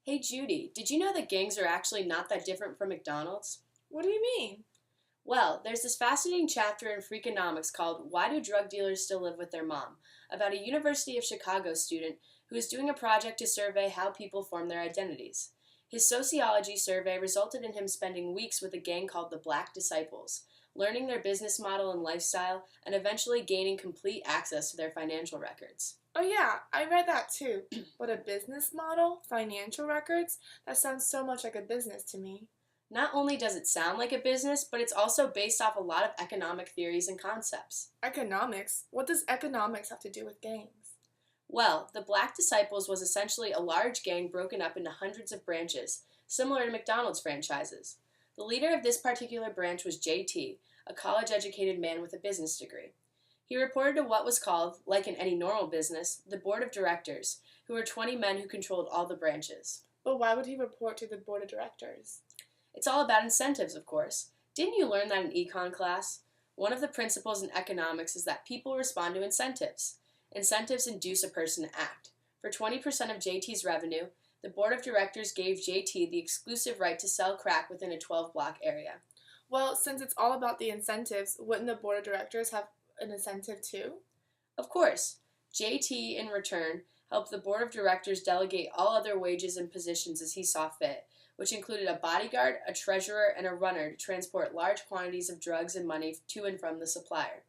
Hey Judy, did you know that gangs are actually not that different from McDonald's? What do you mean? Well, there's this fascinating chapter in Freakonomics called Why Do Drug Dealers Still Live with Their Mom? About a University of Chicago student who is doing a project to survey how people form their identities. His sociology survey resulted in him spending weeks with a gang called the Black Disciples, learning their business model and lifestyle, and eventually gaining complete access to their financial records. Oh, yeah, I read that too. But a business model? Financial records? That sounds so much like a business to me. Not only does it sound like a business, but it's also based off a lot of economic theories and concepts. Economics? What does economics have to do with gangs? Well, the Black Disciples was essentially a large gang broken up into hundreds of branches, similar to McDonald's franchises. The leader of this particular branch was JT, a college educated man with a business degree. He reported to what was called, like in any normal business, the board of directors, who were 20 men who controlled all the branches. But why would he report to the board of directors? It's all about incentives, of course. Didn't you learn that in econ class? One of the principles in economics is that people respond to incentives. Incentives induce a person to act. For 20% of JT's revenue, the board of directors gave JT the exclusive right to sell crack within a 12-block area. Well, since it's all about the incentives, wouldn't the board of directors have an incentive too? Of course, JT, in return, helped the board of directors delegate all other wages and positions as he saw fit, which included a bodyguard, a treasurer, and a runner to transport large quantities of drugs and money to and from the supplier.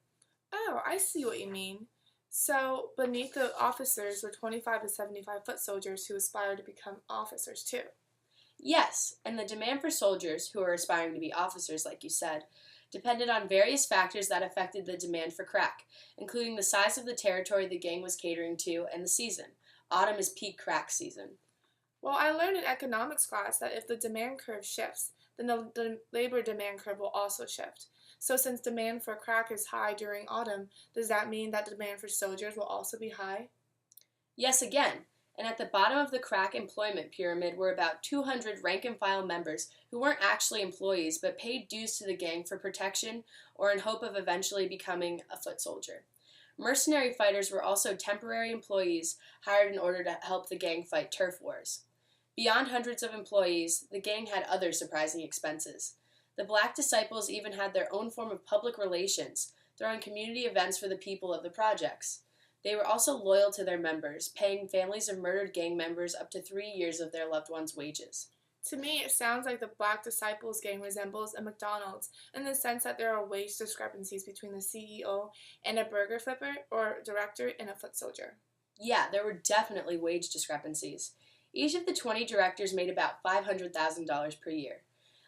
Oh, I see what you mean. So, beneath the officers were 25 to 75 foot soldiers who aspired to become officers too. Yes, and the demand for soldiers, who are aspiring to be officers, like you said, depended on various factors that affected the demand for crack, including the size of the territory the gang was catering to and the season. Autumn is peak crack season. Well, I learned in economics class that if the demand curve shifts, then the labor demand curve will also shift. So, since demand for crack is high during autumn, does that mean that demand for soldiers will also be high? Yes, again, and at the bottom of the crack employment pyramid were about 200 rank and file members who weren't actually employees but paid dues to the gang for protection or in hope of eventually becoming a foot soldier. Mercenary fighters were also temporary employees hired in order to help the gang fight turf wars. Beyond hundreds of employees, the gang had other surprising expenses. The Black Disciples even had their own form of public relations, throwing community events for the people of the projects. They were also loyal to their members, paying families of murdered gang members up to 3 years of their loved ones' wages. To me, it sounds like the Black Disciples gang resembles a McDonald's in the sense that there are wage discrepancies between the CEO and a burger flipper or director and a foot soldier. Yeah, there were definitely wage discrepancies. Each of the 20 directors made about $500,000 per year.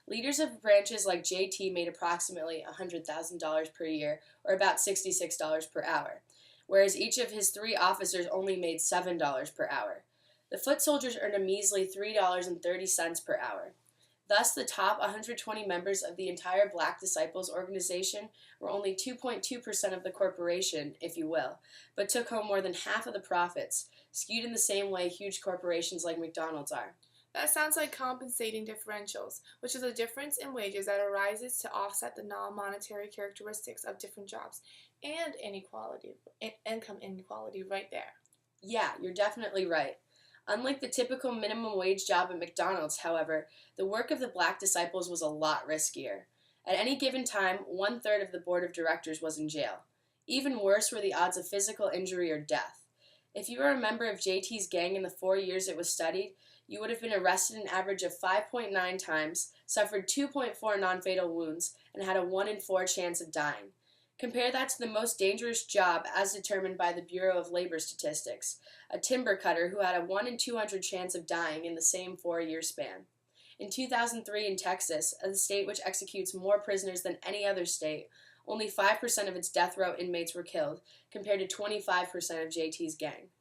Leaders of branches like JT made approximately $100,000 per year, or about $66 per hour, whereas each of his three officers only made $7 per hour. The foot soldiers earned a measly $3.30 per hour. Thus, the top 120 members of the entire Black Disciples organization were only 2.2% of the corporation, if you will, but took home more than half of the profits, skewed in the same way huge corporations like McDonald's are. That sounds like compensating differentials, which is a difference in wages that arises to offset the non-monetary characteristics of different jobs and income inequality right there. Yeah, you're definitely right. Unlike the typical minimum wage job at McDonald's, however, the work of the Black Disciples was a lot riskier. At any given time, 1/3 of the board of directors was in jail. Even worse were the odds of physical injury or death. If you were a member of JT's gang in the 4 years it was studied, you would have been arrested an average of 5.9 times, suffered 2.4 non-fatal wounds, and had a 1 in 4 chance of dying. Compare that to the most dangerous job as determined by the Bureau of Labor Statistics, a timber cutter who had a 1 in 200 chance of dying in the same 4-year span. In 2003 in Texas, a state which executes more prisoners than any other state, only 5% of its death row inmates were killed, compared to 25% of JT's gang.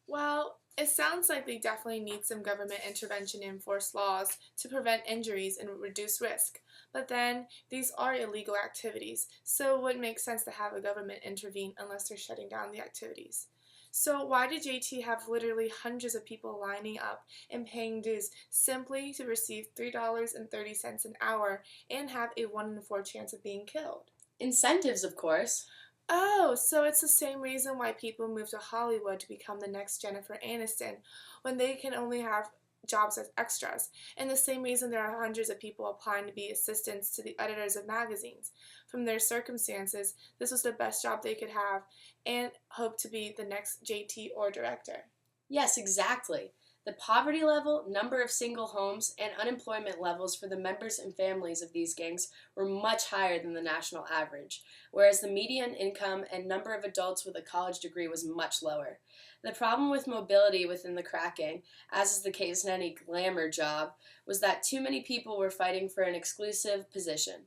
Well, it sounds like they definitely need some government intervention and enforce laws to prevent injuries and reduce risk. But then, these are illegal activities, so it wouldn't make sense to have a government intervene unless they're shutting down the activities. So why did JT have literally hundreds of people lining up and paying dues simply to receive $3.30 an hour and have a 1 in 4 chance of being killed? Incentives, of course. Oh, so it's the same reason why people move to Hollywood to become the next Jennifer Aniston when they can only have jobs as extras. In the same reason there are hundreds of people applying to be assistants to the editors of magazines. From their circumstances, this was the best job they could have and hoped to be the next JT or director. Yes, exactly. The poverty level, number of single homes, and unemployment levels for the members and families of these gangs were much higher than the national average, whereas the median income and number of adults with a college degree was much lower. The problem with mobility within the crack gang, as is the case in any glamour job, was that too many people were fighting for an exclusive position.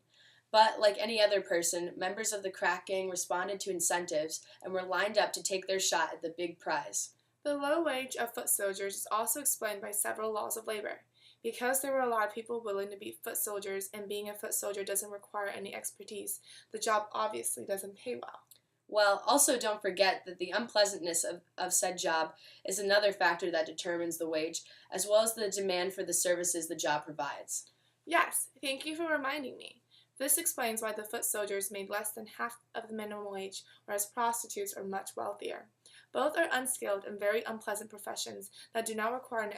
But, like any other person, members of the crack gang responded to incentives and were lined up to take their shot at the big prize. The low wage of foot soldiers is also explained by several laws of labor. Because there were a lot of people willing to be foot soldiers and being a foot soldier doesn't require any expertise, the job obviously doesn't pay well. Well, also don't forget that the unpleasantness of said job is another factor that determines the wage, as well as the demand for the services the job provides. Yes, thank you for reminding me. This explains why the foot soldiers made less than half of the minimum wage, whereas prostitutes are much wealthier. Both are unskilled and very unpleasant professions that do not require an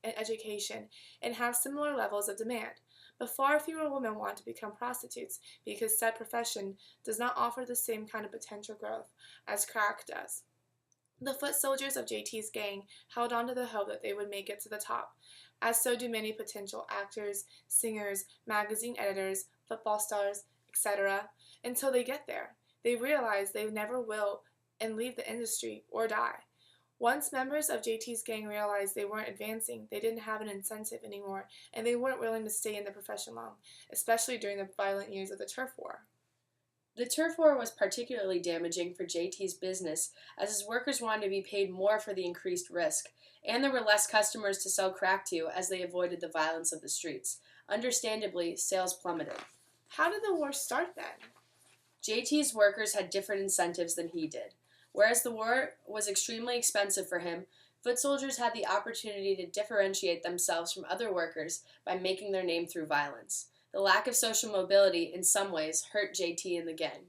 education and have similar levels of demand. But far fewer women want to become prostitutes because said profession does not offer the same kind of potential growth as crack does. The foot soldiers of JT's gang held on to the hope that they would make it to the top, as so do many potential actors, singers, magazine editors, football stars, etc., until they get there. They realize they never will and leave the industry or die. Once members of JT's gang realized they weren't advancing, they didn't have an incentive anymore, and they weren't willing to stay in the profession long, especially during the violent years of the turf war. The turf war was particularly damaging for JT's business, as his workers wanted to be paid more for the increased risk, and there were less customers to sell crack to as they avoided the violence of the streets. Understandably, sales plummeted. How did the war start then? JT's workers had different incentives than he did. Whereas the war was extremely expensive for him, foot soldiers had the opportunity to differentiate themselves from other workers by making their name through violence. The lack of social mobility, in some ways, hurt JT and the gang.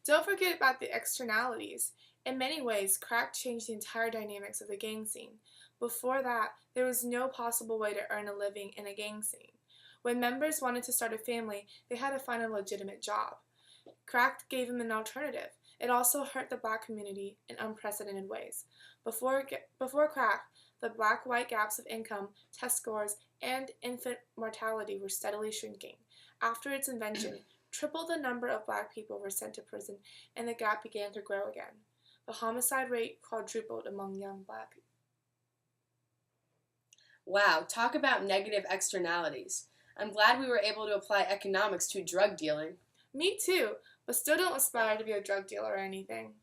Don't forget about the externalities. In many ways, crack changed the entire dynamics of the gang scene. Before that, there was no possible way to earn a living in a gang scene. When members wanted to start a family, they had to find a legitimate job. Crack gave them an alternative. It also hurt the black community in unprecedented ways. Before crack, the black-white gaps of income, test scores, and infant mortality were steadily shrinking. After its invention, triple the number of black people were sent to prison, and the gap began to grow again. The homicide rate quadrupled among young black people. Wow, talk about negative externalities. I'm glad we were able to apply economics to drug dealing. Me too, but still don't aspire to be a drug dealer or anything.